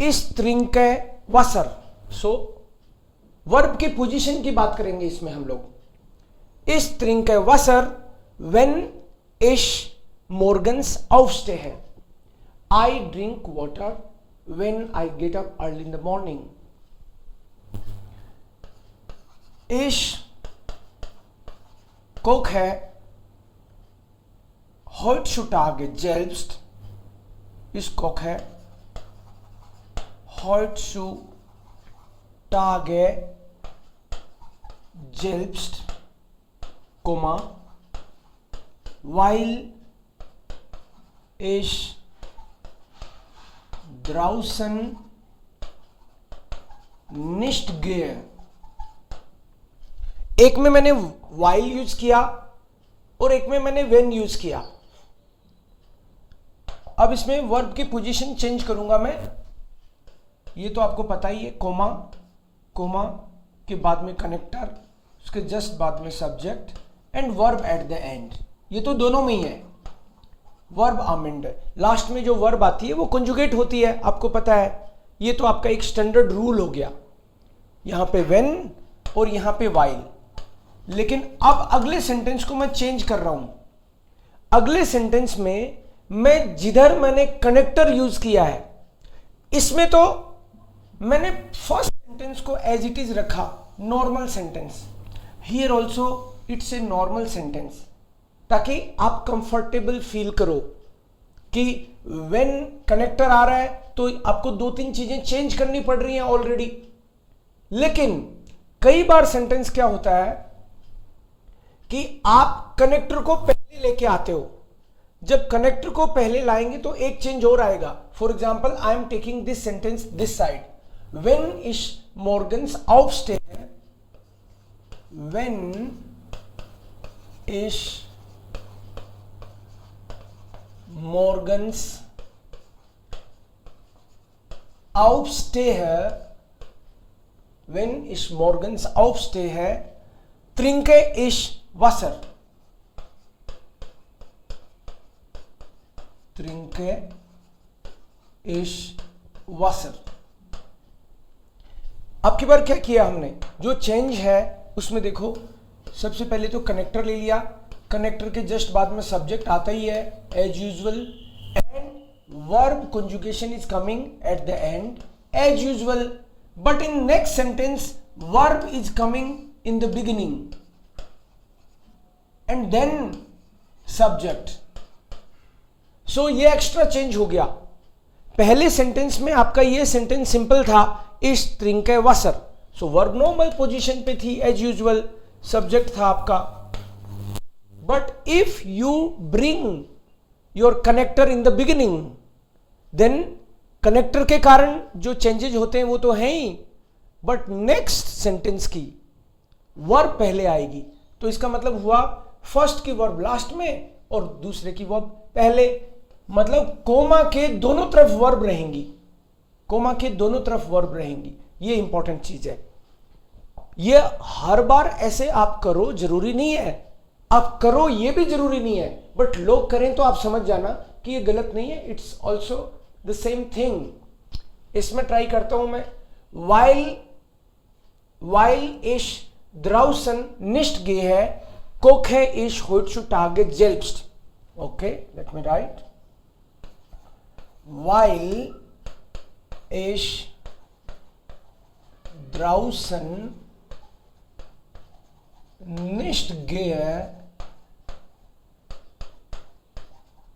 इस trinke Wasser। सो verb की position की बात करेंगे इसमें हम लोग। इस trinke Wasser when ich morgens aufstehe। I drink water when I get up early in the morning। Ich koche heutzutage selbst। Ich koche heutzutage selbst, weil ich draußen nicht gehe। एक में मैंने while यूज किया और एक में मैंने when use किया। अब इसमें वर्ब की पोजीशन चेंज करूंगा मैं, ये तो आपको पता ही है, कोमा, कोमा के बाद में कनेक्टर, उसके जस्ट बाद में subject and verb eight the and. ये तो दोनों में ही है, वर्ब आमेंड। लास्ट में जो वर्ब आती है वो कंजुगेट होती है, आपको पता है। ये तो आपका एक स्टैंडर्ड रूल हो गया, यहां पे व्हेन और यहां पे व्हाइल। लेकिन अब अगले सेंटेंस को मैं चेंज कर रहा हूं। अगले सेंटेंस में मैं जिधर मैंने कनेक्टर यूज किया है, इसमें तो मैंने फर्स्ट सेंटेंस को एज इट इज रखा, normal sentence. Here also it's a normal sentence, ताकि आप कंफर्टेबल फील करो कि व्हेन कनेक्टर आ रहा है तो आपको दो तीन चीजें चेंज करनी पड़ रही हैं ऑलरेडी। लेकिन कई बार सेंटेंस क्या होता है कि आप कनेक्टर को पहले लेके आते हो। जब कनेक्टर को पहले लाएंगे तो एक चेंज और आएगा। For example, I am taking this sentence this side, when is Morgan's aufstehe, when is morgens aufstehe, wenn ich morgens aufstehe, trinke ich Wasser। trinke ich Wasser। अब की बार क्या किया हमने, जो चेंज है उसमें देखो, सबसे पहले तो कनेक्टर ले लिया, कनेक्टर के जस्ट बाद में सब्जेक्ट आता ही है as usual, and verb conjugation is coming at the end as usual. But in next sentence verb is coming in the beginning and then subject. So ये एक्स्ट्रा चेंज हो गया। पहले सेंटेंस में आपका ये सेंटेंस सिंपल था, इस ट्रिंके washer. सो verb normal position पे थी एज यूजुअल, सब्जेक्ट था आपका। But if you bring your connector in the beginning, then connector के कारण जो changes होते हैं वो तो हैं ही, but next sentence की verb पहले आएगी। तो इसका मतलब हुआ फर्स्ट की verb लास्ट में और दूसरे की verb पहले। मतलब कोमा के दोनों तरफ verb रहेंगी, कोमा के दोनों तरफ verb रहेंगी। ये इंपॉर्टेंट चीज है। ये हर बार ऐसे आप करो जरूरी नहीं है, आप करो ये भी जरूरी नहीं है, बट लोग करें तो आप समझ जाना कि ये गलत नहीं है। It's also the same thing. इसमें ट्राई करता हूं मैं, while ich draußen nicht gehe, koche ich heutzutage selbst। Okay, let me write, while ich draußen nicht gehe,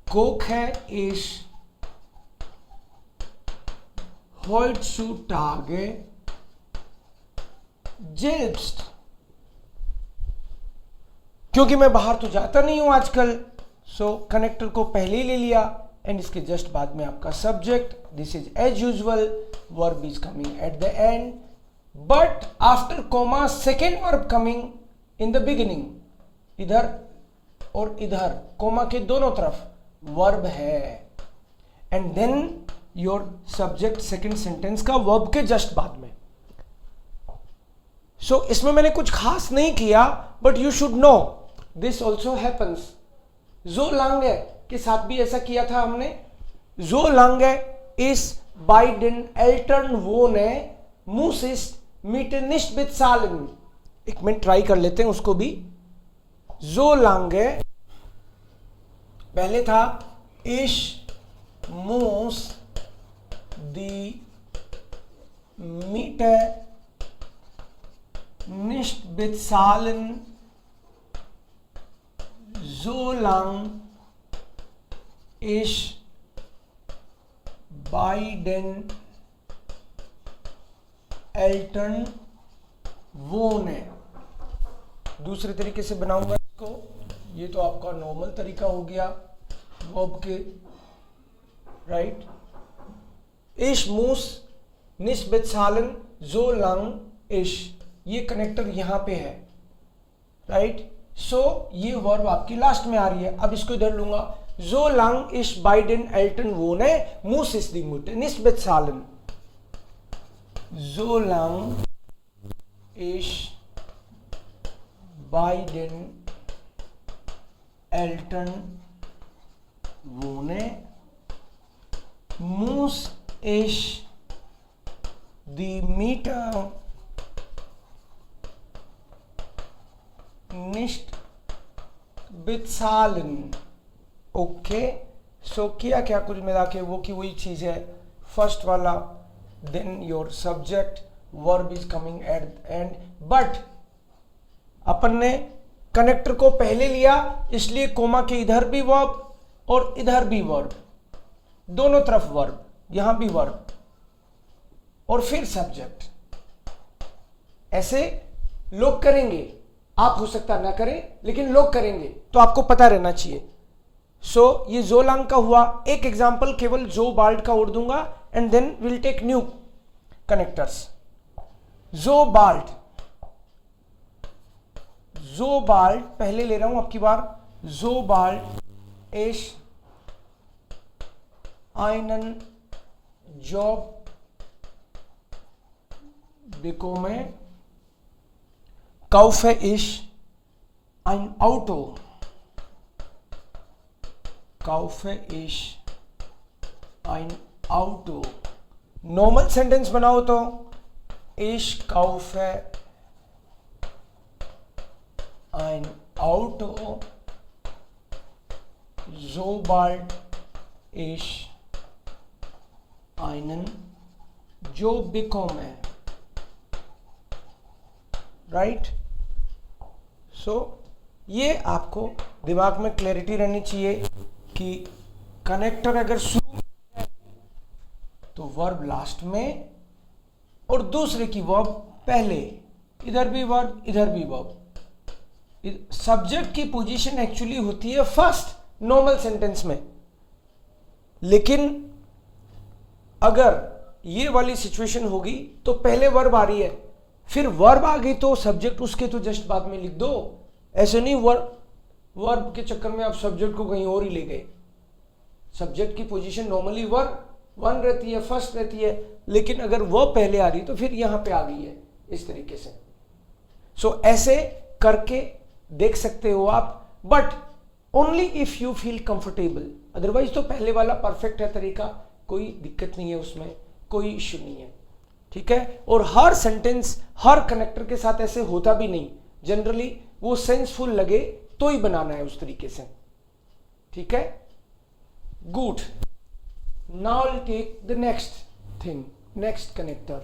koche ich heutzutage selbst। क्योंकि मैं बाहर तो जाता नहीं हूं आजकल, सो कनेक्टर को पहले ही ले लिया एंड इसके जस्ट बाद में आपका subject. This is as usual, verb is coming at the end, but after comma second verb coming in the beginning. इधर और इधर कोमा के दोनों तरफ वर्ब है, and then your subject second sentence का वर्ब के जस्ट बाद में। सो इसमें मैंने कुछ खास नहीं किया, but you should know this also happens. जो लांगे के साथ भी ऐसा किया था हमने। जो लांगे इज beiden Eltern wohne, muss ich Miete nicht bezahlen. एक मिनट ट्राई कर लेते हैं उसको भी. Solange, पहले था ich muss die Miete nicht bezahlen, solange ich bei den Eltern wohne. दूसरे तरीके से बनाऊंगा इसको. ये तो आपका नॉर्मल तरीका हो गया वर्ब के, right. Ich muss nicht bezahlen solange ich, ये कनेक्टर यहां पे है, राइट. सो ये वर्ब आपकी लास्ट में आ रही है. अब इसको इधर लूंगा. Solange ich bei den Eltern wohne, muss ich die Miete nicht bezahlen. Solange ich bei den Eltern wohne, muss ich die Miete nicht bezahlen. Okay. So किया क्या कुल मिला के वो की वही चीज है. फर्स्ट वाला, then your subject, verb is coming at end. But अपन ने कनेक्टर को पहले लिया, इसलिए कोमा के इधर भी वर्ब और इधर भी वर्ब, दोनों तरफ वर्ब, यहां भी वर्ब और फिर सब्जेक्ट. ऐसे लोग करेंगे, आप हो सकता ना करें, लेकिन लोग करेंगे, तो आपको पता रहना चाहिए. सो ये जोलांग का हुआ. एक एग्जांपल केवल जो बाल्ट का और दूंगा and then will take new connectors. जो बाल्ट, जो बाल्ट पहले ले रहा हूं आपकी बार. जो बाल्ट इस einen Job bekomme, kaufe ich ein Auto. Kaufe ich ein Auto. Normal sentence बनाओ तो ich kaufe ein Auto, sobald ich einen Job bekomme. Right. So ये आपको दिमाग में क्लैरिटी रहनी चाहिए कि कनेक्टर अगर शुरू में तो वर्ब लास्ट में और दूसरे की वर्ब पहले. इधर भी वर्ब, इधर भी वर्ब. सब्जेक्ट की पोजीशन एक्चुअली होती है फर्स्ट नॉर्मल सेंटेंस में, लेकिन अगर ये वाली सिचुएशन होगी तो पहले वर्ब आ रही है, फिर वर्ब आ गई तो सब्जेक्ट उसके तो जस्ट बाद में लिख दो. ऐसे नहीं वर्ब के चक्कर में आप सब्जेक्ट को कहीं और ही ले गए. सब्जेक्ट की पोजीशन नॉर्मली वर्ब वन रहती है, फर्स्ट रहती है, लेकिन अगर वो पहले आ रही तो फिर यहां पे आ गई है इस तरीके से. सो ऐसे करके देख सकते हो आप, but only if you feel comfortable. Otherwise तो पहले वाला परफेक्ट है तरीका, कोई दिक्कत नहीं है उसमें, कोई इश्यू नहीं है. ठीक है. और हर सेंटेंस हर कनेक्टर के साथ ऐसे होता भी नहीं. जनरली वो सेंसफुल लगे तो ही बनाना है उस तरीके से. ठीक है. Good. Now will take the next thing, next connector.